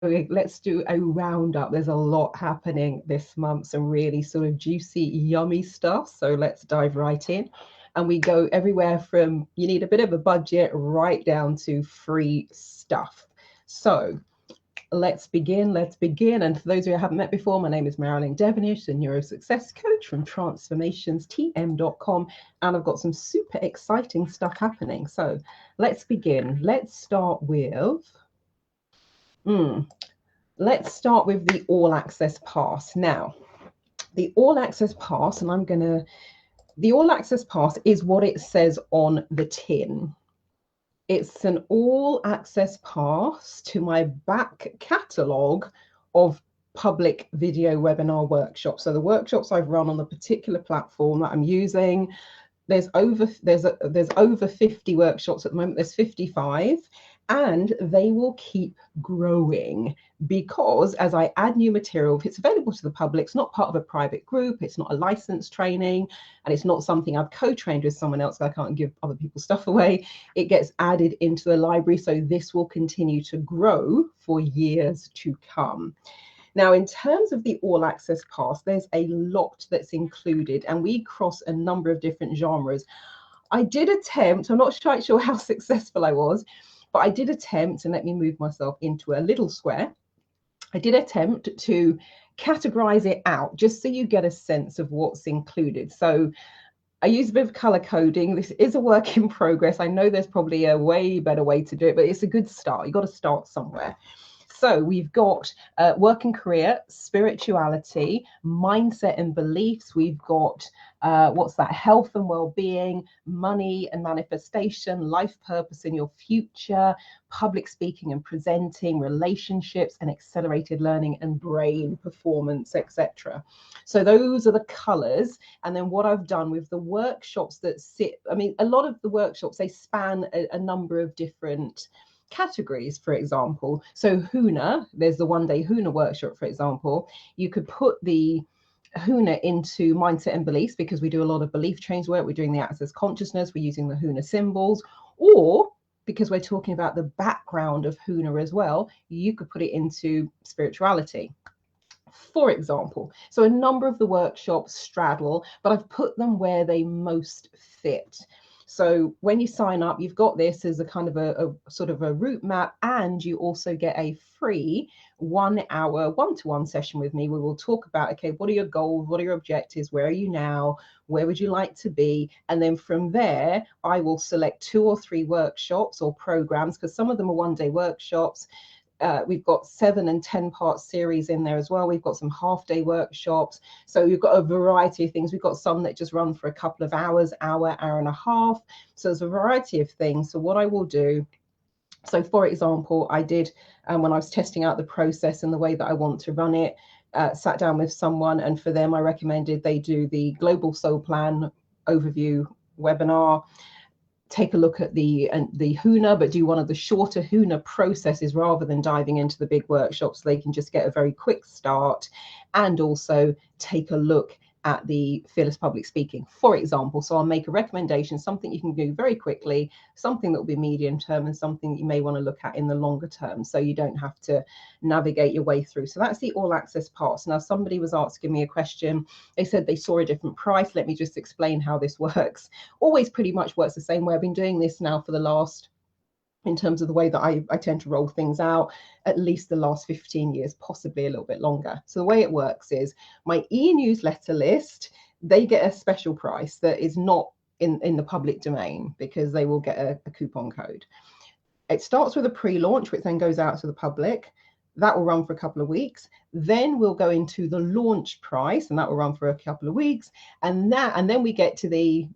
Okay, let's do a roundup. There's a lot happening this month, some really sort of juicy, yummy stuff. So let's dive right in. And we go everywhere from you need a bit of a budget right down to free stuff. So let's begin. Let's begin. And for those of you I haven't met before, my name is Marilyn Devonish, the Neuro Success Coach from transformationstm.com. And I've got some super exciting stuff happening. So let's begin. Let's start with. Let's start with the All Access Pass. Now, the All Access Pass, the All Access Pass is what it says on the tin. It's an all access pass to my back catalogue of public video webinar workshops. So the workshops I've run on the particular platform that I'm using, there's over 50 workshops at the moment. There's 55, and they will keep growing because as I add new material, if it's available to the public, it's not part of a private group, it's not a licensed training, and it's not something I've co-trained with someone else. I can't give other people's stuff away. It gets added into the library, so this will continue to grow for years to come. Now, in terms of the All Access Pass, there's a lot that's included, and we cross a number of different genres. I did attempt, I'm not quite sure how successful I was, but I did attempt, and let me move myself into a little square. I did attempt to categorize it out just so you get a sense of what's included. So I use a bit of color coding. This is a work in progress. I know there's probably a way better way to do it, but it's a good start. You've got to start somewhere. So we've got work and career, spirituality, mindset and beliefs. We've got health and well-being, money and manifestation, life purpose in your future, public speaking and presenting, relationships and accelerated learning, and brain performance, etc. So those are the colors. And then what I've done with the workshops that sit, I mean, a lot of the workshops, they span a number of different categories, for example. So HUNA, there's the one-day HUNA workshop, for example. You could put the HUNA into mindset and beliefs because we do a lot of belief change work. We're doing the access consciousness. We're using the HUNA symbols. Or because we're talking about the background of HUNA as well, you could put it into spirituality, for example. So a number of the workshops straddle, but I've put them where they most fit. So when you sign up, you've got this as a kind of a sort of a route map, and you also get a free 1 hour one-to-one session with me. We will talk about, okay, what are your goals? What are your objectives? Where are you now? Where would you like to be? And then from there, I will select 2 or 3 workshops or programs, because some of them are one-day workshops. We've got 7 and 10 part series in there as well. We've got some half-day workshops. So we've got a variety of things. We've got some that just run for a couple of hours, hour and a half. So there's a variety of things. So what I will do, so for example, I did, when I was testing out the process and the way that I want to run it, sat down with someone, and for them, I recommended they do the Global Soul Plan overview webinar. Take a look at the HUNA, but do one of the shorter HUNA processes rather than diving into the big workshops, so they can just get a very quick start, and also take a look at the Fearless Public Speaking, for example. So I'll make a recommendation, something you can do very quickly, something that will be medium term, and something that you may want to look at in the longer term, so you don't have to navigate your way through. So that's the All Access Pass. Now, somebody was asking me a question. They said they saw a different price. Let me just explain how this works. Always pretty much works the same way. I've been doing this now for the last, in terms of the way that I tend to roll things out, at least the last 15 years, possibly a little bit longer. So the way it works is my e-newsletter list, they get a special price that is not in the public domain, because they will get a coupon code. It starts with a pre-launch, which then goes out to the public. That will run for a couple of weeks. Then we'll go into the launch price, and that will run for a couple of weeks. And then we get to the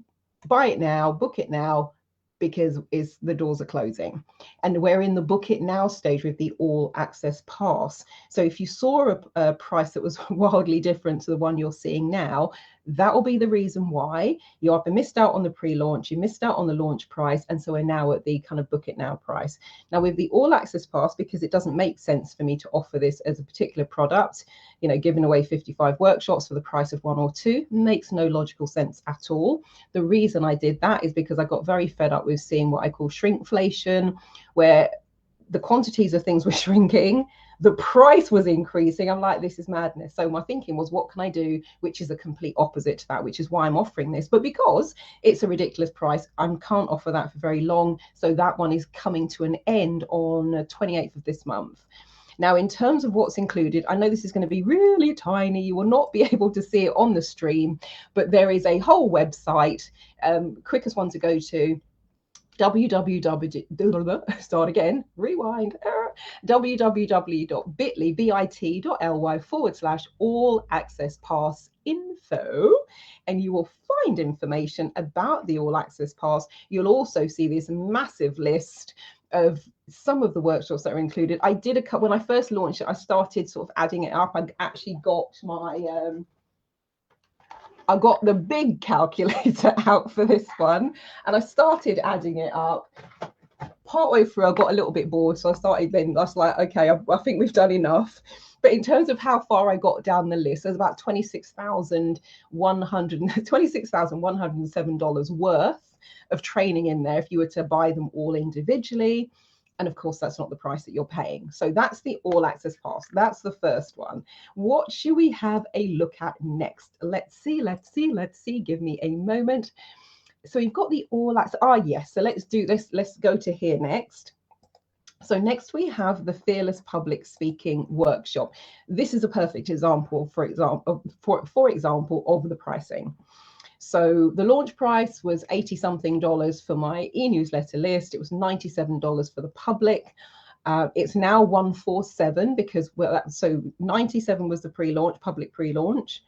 buy it now, book it now, because the doors are closing. And we're in the book it now stage with the All Access Pass. So if you saw a price that was wildly different to the one you're seeing now, that will be the reason why. You either missed out on the pre-launch, you missed out on the launch price, and so we're now at the kind of book it now price. Now with the All Access Pass, because it doesn't make sense for me to offer this as a particular product, you know, giving away 55 workshops for the price of 1 or 2 makes no logical sense at all. The reason I did that is because I got very fed up with seeing what I call shrinkflation, where the quantities of things were shrinking, the price was increasing. I'm like, this is madness. So my thinking was, what can I do which is a complete opposite to that, which is why I'm offering this. But because it's a ridiculous price, I can't offer that for very long. So that one is coming to an end on the 28th of this month. Now, in terms of what's included, I know this is going to be really tiny. You will not be able to see it on the stream, but there is a whole website, quickest one to go to, www.bit.ly/all-access-pass-info, and you will find information about the All Access Pass. You'll also see this massive list of some of the workshops that are included. I did a couple when I first launched it. I started sort of adding it up. I actually got my I got the big calculator out for this one, and I started adding it up. Partway through, I got a little bit bored, so I was like, okay, I think we've done enough. But in terms of how far I got down the list, there's about $26,107 worth of training in there if you were to buy them all individually. And of course, that's not the price that you're paying. So that's the All Access Pass. That's the first one. What should we have a look at next? Let's see. Give me a moment. So you've got the All Access. Yes. So let's do this. Let's go to here next. So next we have the Fearless Public Speaking Workshop. This is a perfect example, for example, of the pricing. So the launch price was $80-something for my e-newsletter list. It was $97 for the public. It's now $147 because, well, so $97 was the pre-launch, public pre-launch.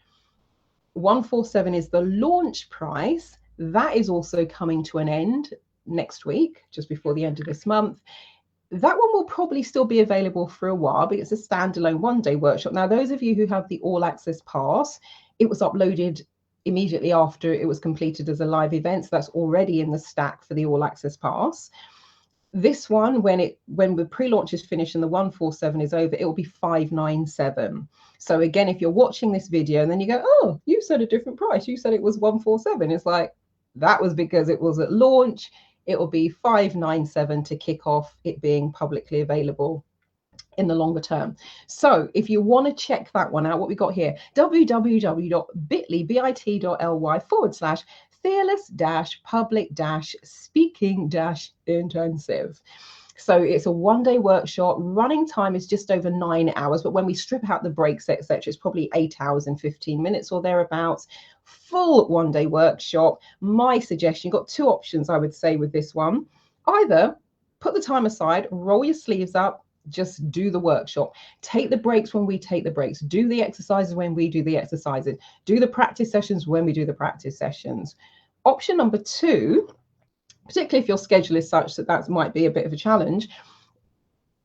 $147 is the launch price. That is also coming to an end next week, just before the end of this month. That one will probably still be available for a while, but it's a standalone one-day workshop. Now, those of you who have the All Access Pass, it was uploaded immediately after it was completed as a live event. So that's already in the stack for the All Access Pass. This one, when the pre-launch is finished and the 147 is over, it will be $597. So again, if you're watching this video and then you go, oh, you said a different price, you said it was 147. It's like, that was because it was at launch. It will be $597 to kick off it being publicly available in the longer term. So if you want to check that one out, what we got here, www.bit.ly/fearless-public-speaking-intensive. So it's a one-day workshop. Running time is just over 9 hours, but when we strip out the breaks, etc., it's probably 8 hours and 15 minutes or thereabouts. Full one-day workshop. My suggestion, you've got two options, I would say, with this one. Either put the time aside, roll your sleeves up, just do the workshop. Take the breaks when we take the breaks. Do the exercises when we do the exercises. Do the practice sessions when we do the practice sessions. Option number two, particularly if your schedule is such that might be a bit of a challenge.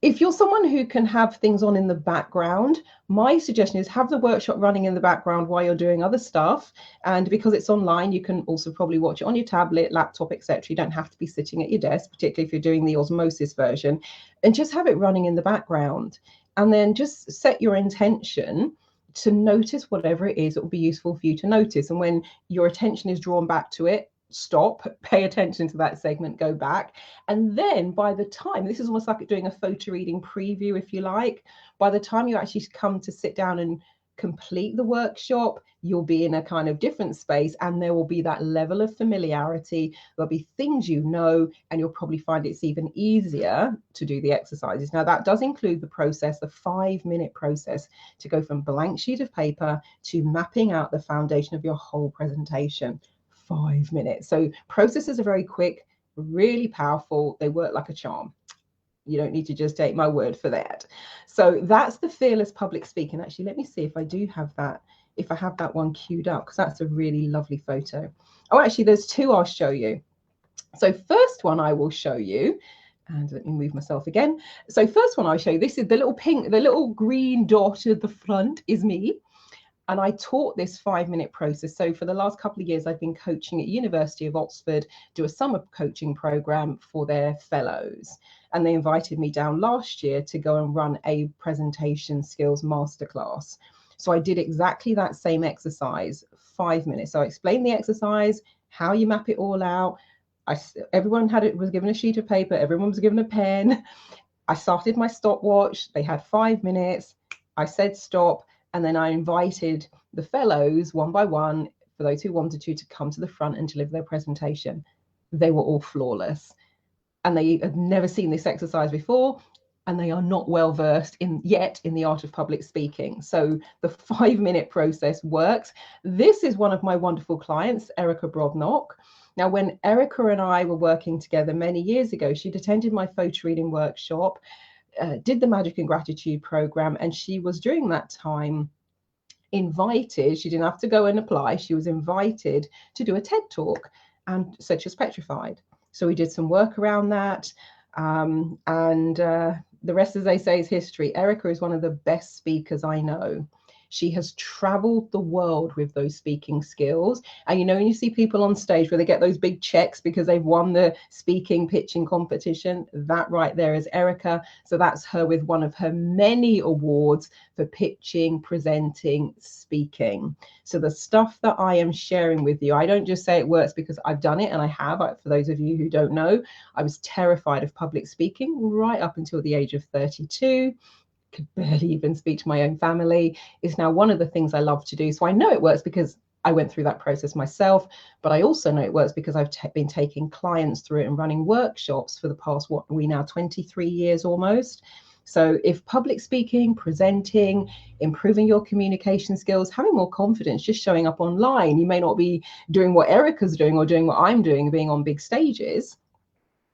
If you're someone who can have things on in the background, my suggestion is have the workshop running in the background while you're doing other stuff. And because it's online, you can also probably watch it on your tablet, laptop, etc. You don't have to be sitting at your desk, particularly if you're doing the osmosis version, and just have it running in the background. And then just set your intention to notice whatever it is that will be useful for you to notice. And when your attention is drawn back to it, stop, pay attention to that segment, go back. And then by the time, this is almost like doing a photo reading preview, if you like, by the time you actually come to sit down and complete the workshop, you'll be in a kind of different space, and there will be that level of familiarity. There'll be things you know, and you'll probably find it's even easier to do the exercises. Now, that does include the process, the 5-minute process to go from blank sheet of paper to mapping out the foundation of your whole presentation. 5 minutes. So processes are very quick, really powerful. They work like a charm. You don't need to just take my word for that. So that's the Fearless Public Speaking. Actually, let me see if I do have that, if I have that one queued up, because that's a really lovely photo. Oh, actually, there's two I'll show you. So first one I will show you, and let me move myself again. So first one I'll show you, this is the little pink, the little green dot at the front is me. And I taught this 5-minute process. So for the last couple of years, I've been coaching at University of Oxford, do a summer coaching program for their fellows. And they invited me down last year to go and run a presentation skills masterclass. So I did exactly that same exercise, 5 minutes. So I explained the exercise, how you map it all out. Everyone was given a sheet of paper, everyone was given a pen. I started my stopwatch. They had 5 minutes. I said stop. And then I invited the fellows one by one, for those who wanted to come to the front and deliver their presentation. They were all flawless. And they had never seen this exercise before. And they are not well versed yet in the art of public speaking. So the 5-minute process works. This is one of my wonderful clients, Erica Brodnock. Now, when Erica and I were working together many years ago, she'd attended my photo reading workshop, did the Magic and Gratitude program, and she was during that time invited. She didn't have to go and apply. She was invited to do a TED talk, and so she was petrified. So we did some work around that, and the rest, as they say, is history. Erica is one of the best speakers I know. She has traveled the world with those speaking skills. And you know, when you see people on stage where they get those big checks because they've won the speaking pitching competition, that right there is Erica. So that's her with one of her many awards for pitching, presenting, speaking. So the stuff that I am sharing with you, I don't just say it works because I've done it, and I have. For those of you who don't know, I was terrified of public speaking right up until the age of 32. Could barely even speak to my own family. Is now one of the things I love to do. So I know it works because I went through that process myself, but I also know it works because I've been taking clients through it and running workshops for the past, 23 years almost. So if public speaking, presenting, improving your communication skills, having more confidence, just showing up online, you may not be doing what Erica's doing or doing what I'm doing, being on big stages.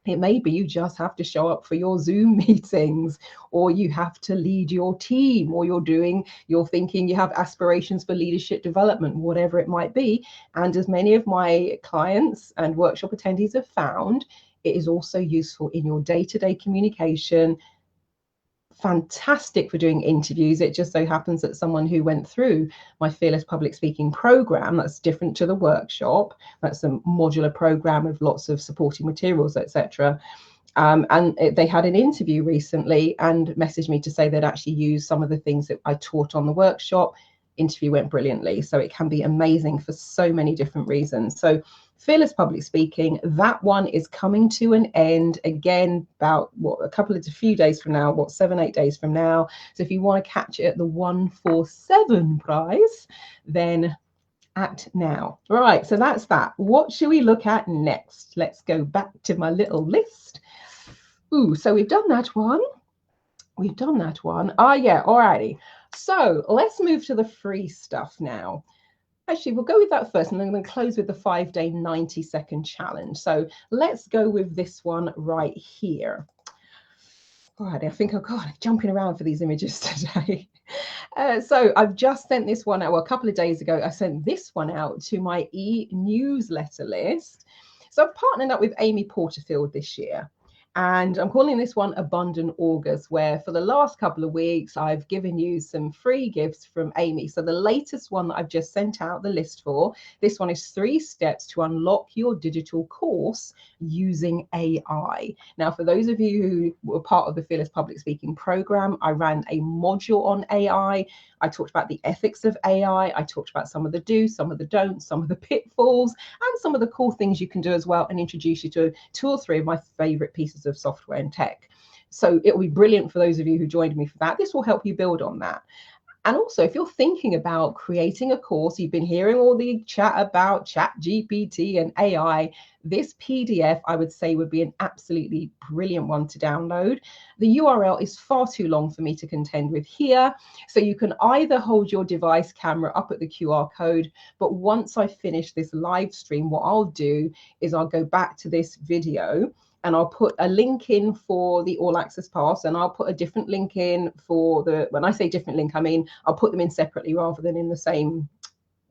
It may be you just have to show up for your Zoom meetings, or you have to lead your team, or you're thinking you have aspirations for leadership development, whatever it might be. And as many of my clients and workshop attendees have found, it is also useful in your day-to-day communication. Fantastic for doing interviews. It just so happens that someone who went through my Fearless Public Speaking program, that's different to the workshop, that's a modular program with lots of supporting materials, etc. And they had an interview recently and messaged me to say they'd actually used some of the things that I taught on the workshop. Interview went brilliantly. So it can be amazing for so many different reasons. So Fearless Public Speaking, that one is coming to an end again about a few days from now, 7-8 days from now. So if you want to catch it at the 147 price, then act now. Right, so that's that. What should we look at next? Let's go back to my little list. Ooh, so we've done that one. We've done that one. Yeah, alrighty. So let's move to the free stuff now. Actually, we'll go with that first, and then I'm going to close with the 5-day 90-second challenge. So let's go with this one right here. All right, I think, oh God, I'm jumping around for these images today. So I've just sent this one out, well, a couple of days ago, I sent this one out to my e-newsletter list. So I've partnered up with Amy Porterfield this year. And I'm calling this one Abundant August, where for the last couple of weeks, I've given you some free gifts from Amy. So the latest one that I've just sent out the list for, this one is 3 steps to unlock your digital course using AI. Now, for those of you who were part of the Fearless Public Speaking program, I ran a module on AI. I talked about the ethics of AI. I talked about some of the do's, some of the don'ts, some of the pitfalls, and some of the cool things you can do as well, and introduce you to 2 or 3 of my favorite pieces of software and tech. So it will be brilliant for those of you who joined me for that. This will help you build on that. And also, if you're thinking about creating a course, you've been hearing all the chat about ChatGPT and AI, this PDF, I would say, would be an absolutely brilliant one to download. The URL is far too long for me to contend with here. So you can either hold your device camera up at the QR code, but once I finish this live stream, what I'll do is I'll go back to this video, and I'll put a link in for the All Access Pass, and I'll put a different link in for the, when I say different link, I mean, I'll put them in separately rather than in the same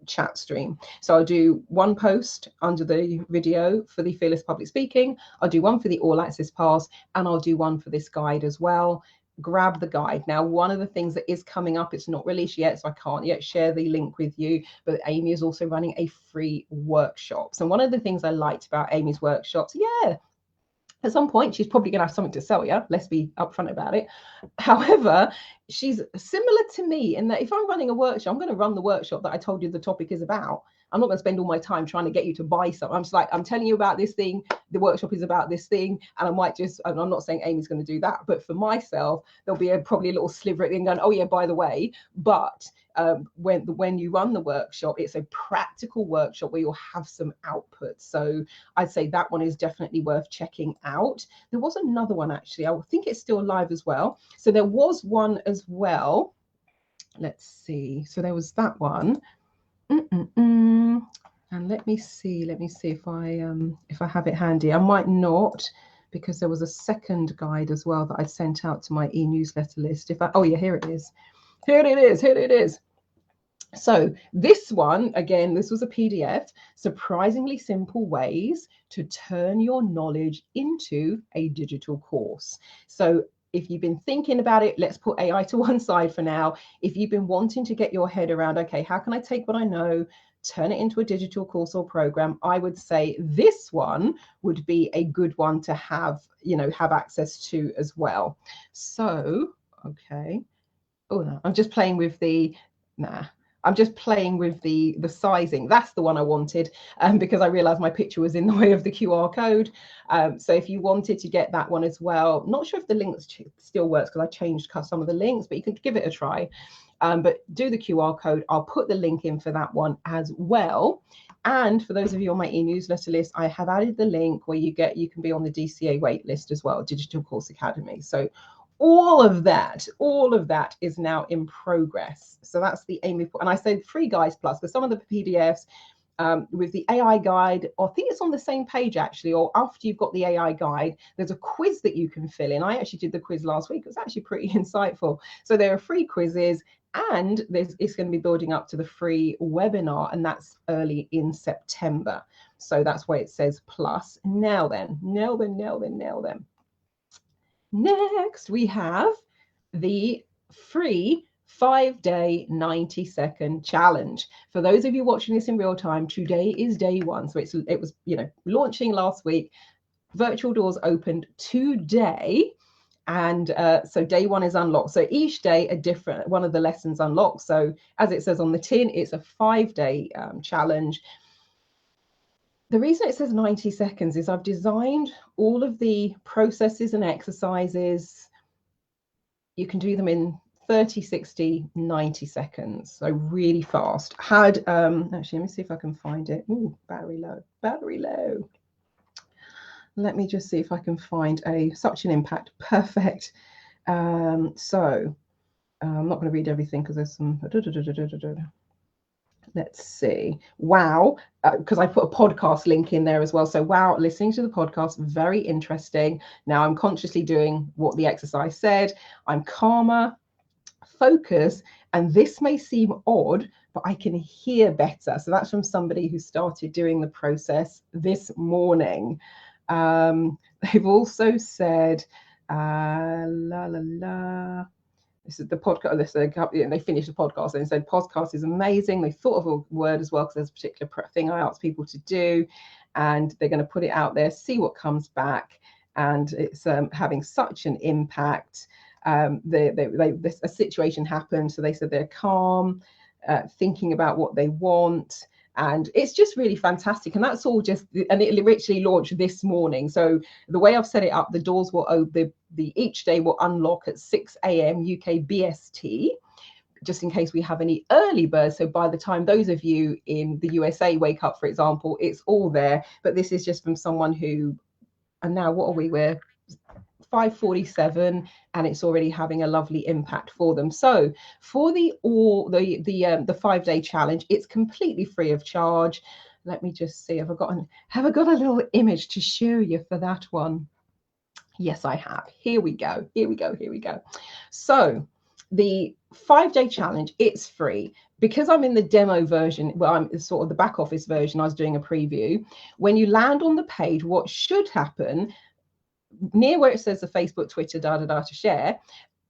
chat stream. So I'll do one post under the video for the Fearless Public Speaking, I'll do one for the All Access Pass, and I'll do one for this guide as well. Grab the guide. Now, one of the things that is coming up, it's not released yet, so I can't yet share the link with you, but Amy is also running a free workshop. So one of the things I liked about Amy's workshops, at some point, she's probably going to have something to sell you. Let's be upfront about it. However, she's similar to me in that if I'm running a workshop, I'm going to run the workshop that I told you the topic is about. I'm not going to spend all my time trying to get you to buy something. I'm just like, I'm telling you about this thing. The workshop is about this thing. And I might just, and I'm not saying Amy's going to do that, but for myself, there'll be probably a little sliver at the end going, oh yeah, by the way, but when you run the workshop, it's a practical workshop where you'll have some output. So I'd say that one is definitely worth checking out. There was another one actually. I think it's still live as well. So there was one as well. Let's see. So there was that one. And let me see if I have it handy. I might not, because there was a second guide as well that I sent out to my e-newsletter list. Oh yeah, here it is. Here it is. So this one, again, this was a PDF, surprisingly simple ways to turn your knowledge into a digital course. So if you've been thinking about it, let's put AI to one side for now. If you've been wanting to get your head around, okay, how can I take what I know, turn it into a digital course or program, I would say this one would be a good one to have access to as well. So, okay. Oh, no, I'm just playing with the sizing. That's the one I wanted, because I realized my picture was in the way of the QR code. So if you wanted to get that one as well, not sure if the link still works because I changed some of the links, but you can give it a try. But do the QR code. I'll put the link in for that one as well. And for those of you on my e-newsletter list, I have added the link where you can be on the DCA wait list as well, Digital Course Academy. So all of that is now in progress. So that's the Amy, and I said free guides plus, because some of the PDFs with the AI guide, or I think it's on the same page actually, or after you've got the AI guide, there's a quiz that you can fill in. I actually did the quiz last week. It was actually pretty insightful. So there are free quizzes, and it's going to be building up to the free webinar, and that's early in September. So that's why it says plus. Now then. Next, we have the free 5-day 90-second challenge. For those of you watching this in real time, today is day one. So it was launching last week. Virtual doors opened today. And so day one is unlocked. So each day a different one of the lessons unlocked. So as it says on the tin, it's a 5-day challenge. The reason it says 90 seconds is I've designed all of the processes and exercises. You can do them in 30, 60, 90 seconds. So really fast. Actually, let me see if I can find it. Ooh, battery low. Let me just see if I can find such an impact. Perfect. So I'm not going to read everything because there's some. Let's see. Wow, because I put a podcast link in there as well. So wow, listening to the podcast, very interesting. Now I'm consciously doing what the exercise said. I'm calmer, focus, and this may seem odd, but I can hear better. So that's from somebody who started doing the process this morning. They've also said, this is the podcast. They finished the podcast and said, podcast is amazing. They thought of a word as well, because there's a particular thing I asked people to do, and they're going to put it out there, see what comes back. And it's having such an impact. A situation happened, so they said they're calm, thinking about what they want. And it's just really fantastic. And that's all and it literally launched this morning. So the way I've set it up, the doors will open, each day will unlock at 6 a.m. UK BST, just in case we have any early birds. So by the time those of you in the USA wake up, for example, it's all there. But this is just from someone who, and now what are we? We're 5:47, and it's already having a lovely impact for them. So for the 5-day challenge, it's completely free of charge. Let me just see, have I got a little image to show you for that one? Yes, I have. Here we go. So the 5-day challenge, it's free. Because I'm in the demo version, well, I'm sort of the back office version, I was doing a preview. When you land on the page, what should happen, near where it says the Facebook, Twitter, to share,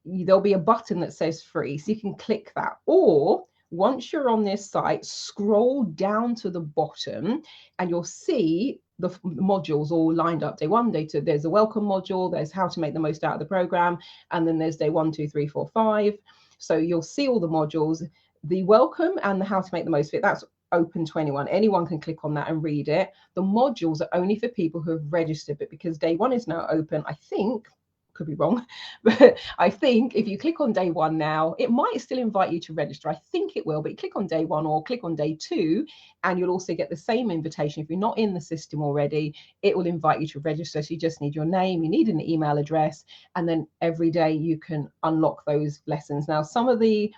there'll be a button that says free. So you can click that. Or once you're on this site, scroll down to the bottom and you'll see the modules all lined up. Day 1, day 2, there's a welcome module, there's how to make the most out of the program, and then there's day 1, 2, 3, 4, 5. So you'll see all the modules. The welcome and the how to make the most of it, that's open to anyone. Anyone can click on that and read it. The modules are only for people who have registered, but because day 1 is now open, I think, could be wrong, but I think if you click on day 1 now, it might still invite you to register. I think it will, but click on day 1 or click on day 2 and you'll also get the same invitation. If you're not in the system already, it will invite you to register. So you just need your name, you need an email address, and then every day you can unlock those lessons. Now, some of the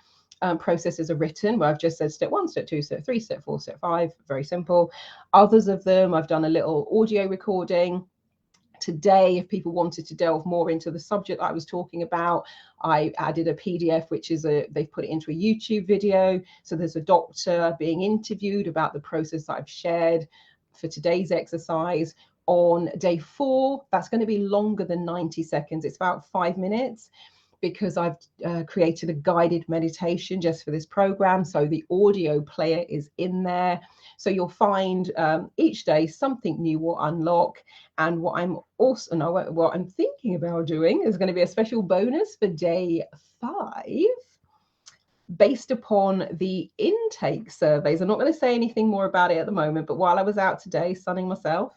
processes are written where I've just said step 1, step 2, step 3, step 4, step 5, very simple. Others of them, I've done a little audio recording. Today, if people wanted to delve more into the subject that I was talking about, I added a PDF, which is they've put it into a YouTube video. So there's a doctor being interviewed about the process that I've shared for today's exercise. On day 4, that's going to be longer than 90 seconds. It's about 5 minutes, because I've created a guided meditation just for this program. So the audio player is in there. So you'll find each day something new will unlock. And what I'm thinking about doing is going to be a special bonus for day 5 based upon the intake surveys. I'm not going to say anything more about it at the moment, but while I was out today sunning myself,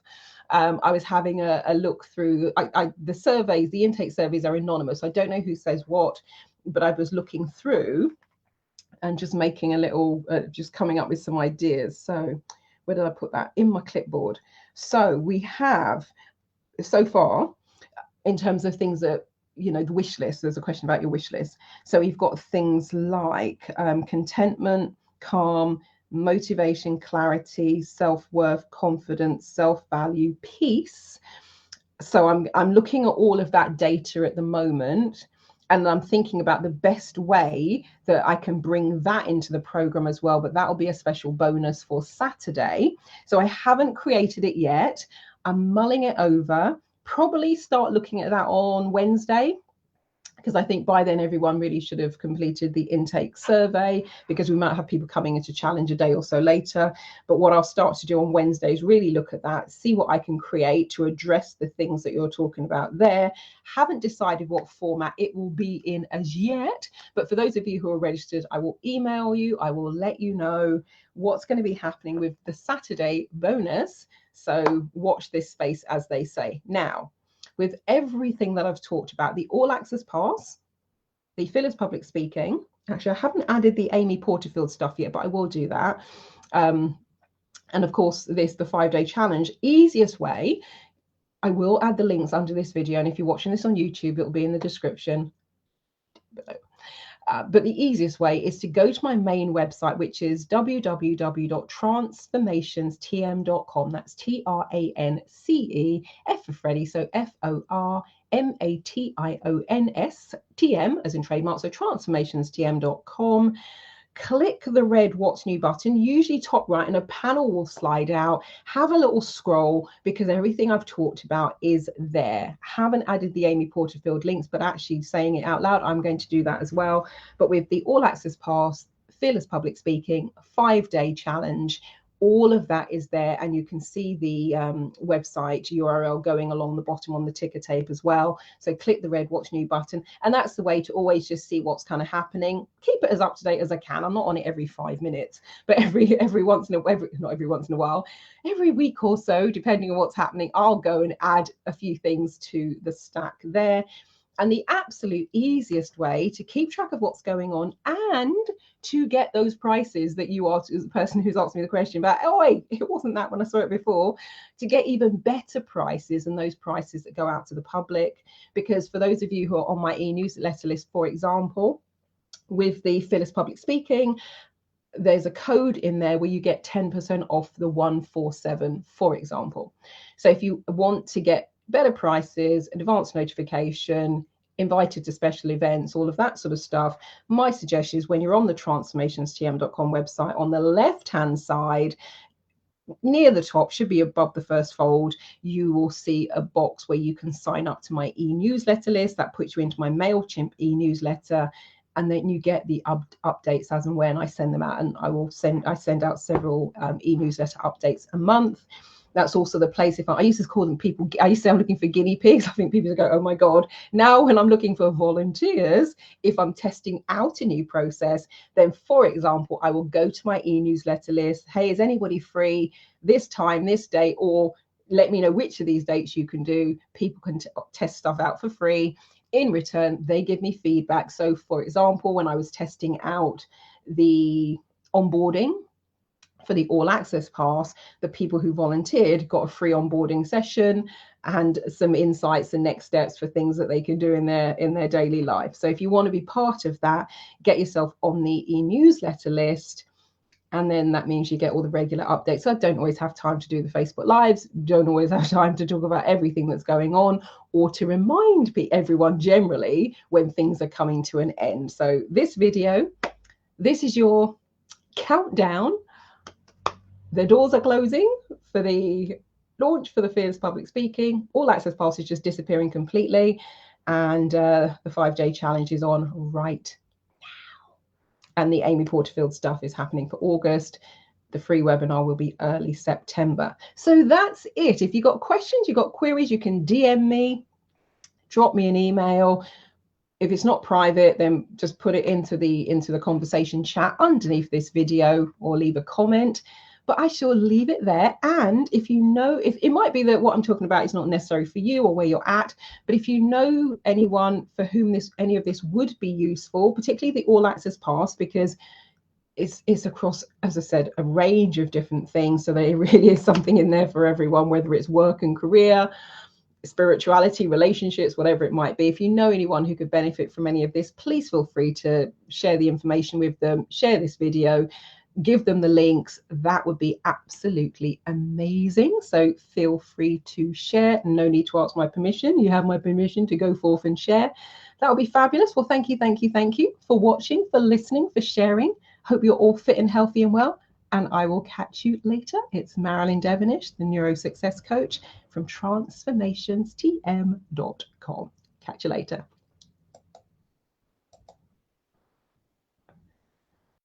I was having a look through the surveys. The intake surveys are anonymous. I don't know who says what, but I was looking through and just making a little, just coming up with some ideas. So where did I put that? In my clipboard. So we have, so far, in terms of things that, you know, the wish list, there's a question about your wish list. So we've got things like contentment, calm, motivation, clarity, self-worth, confidence, self-value, peace. So I'm looking at all of that data at the moment, and I'm thinking about the best way that I can bring that into the program as well. But that will be a special bonus for Saturday. So I haven't created it yet. I'm mulling it over. Probably start looking at that on Wednesday, because I think by then everyone really should have completed the intake survey, because we might have people coming into challenge a day or so later. But what I'll start to do on Wednesday is really look at that, see what I can create to address the things that you're talking about there. Haven't decided what format it will be in as yet, but for those of you who are registered, I will email you, I will let you know what's going to be happening with the Saturday bonus. So watch this space, as they say. Now, with everything that I've talked about, the All Access Pass, the Phyllis Public Speaking, actually I haven't added the Amy Porterfield stuff yet, but I will do that. And of course, the 5-day challenge, easiest way, I will add the links under this video. And if you're watching this on YouTube, it'll be in the description below. But the easiest way is to go to my main website, which is www.transformationstm.com. That's TRANCE, F for Freddie, so FORMATIONSTM, as in trademark, so transformationstm.com. Click the red What's New button, usually top right, and a panel will slide out. Have a little scroll, because everything I've talked about is there. Haven't added the Amy Porterfield links, but actually saying it out loud, I'm going to do that as well. But with the All Access Pass, Fearless Public Speaking, 5-day challenge, all of that is there, and you can see the website URL going along the bottom on the ticker tape as well. So click the red What's New button, and that's the way to always just see what's kind of happening. Keep it as up to date as I can. I'm not on it every 5 minutes, but every once in a not every once in a while, every week or so, depending on what's happening, I'll go and add a few things to the stack there. And the absolute easiest way to keep track of what's going on and to get those prices that you are, as the person who's asked me the question about, oh wait, it wasn't that when I saw it before, to get even better prices and those prices that go out to the public. Because for those of you who are on my e-newsletter list, for example, with the Phyllis Public Speaking, there's a code in there where you get 10% off the 147, for example. So if you want to get better prices, advanced notification, invited to special events, all of that sort of stuff, my suggestion is when you're on the transformationstm.com website, on the left-hand side, near the top, should be above the first fold, you will see a box where you can sign up to my e-newsletter list. That puts you into my MailChimp e-newsletter, and then you get the updates as and when I send them out. And I send out several e-newsletter updates a month. That's also the place. If I used to call them people, I used to say I'm looking for guinea pigs. I think people would go, oh my God. Now when I'm looking for volunteers, if I'm testing out a new process, then for example, I will go to my e-newsletter list. Hey, is anybody free this time, this day, or let me know which of these dates you can do. People can test stuff out for free. In return, they give me feedback. So for example, when I was testing out the onboarding for the All Access Pass, the people who volunteered got a free onboarding session and some insights and next steps for things that they can do in their daily life. So if you want to be part of that, get yourself on the e-newsletter list. And then that means you get all the regular updates. So I don't always have time to do the Facebook Lives, don't always have time to talk about everything that's going on, or to remind everyone generally when things are coming to an end. So this video, this is your countdown. The doors are closing for the launch for the Fearless Public Speaking. All Access Pass is just disappearing completely. And the 5-day challenge is on right now. And the Amy Porterfield stuff is happening for August. The free webinar will be early September. So that's it. If you've got questions, you've got queries, you can DM me, drop me an email. If it's not private, then just put it into the conversation chat underneath this video, or leave a comment. But I shall leave it there. And if you know, if it might be that what I'm talking about is not necessary for you or where you're at, but if you know anyone for whom any of this would be useful, particularly the All Access Pass, because it's across, as I said, a range of different things. So there really is something in there for everyone, whether it's work and career, spirituality, relationships, whatever it might be. If you know anyone who could benefit from any of this, please feel free to share the information with them, share this video, give them the links. That would be absolutely amazing. So feel free to share. No need to ask my permission. You have my permission to go forth and share. That would be fabulous. Well, thank you for watching, for listening, for sharing. Hope you're all fit and healthy and well. And I will catch you later. It's Marilyn Devonish, the Neuro Success Coach from transformationstm.com. Catch you later.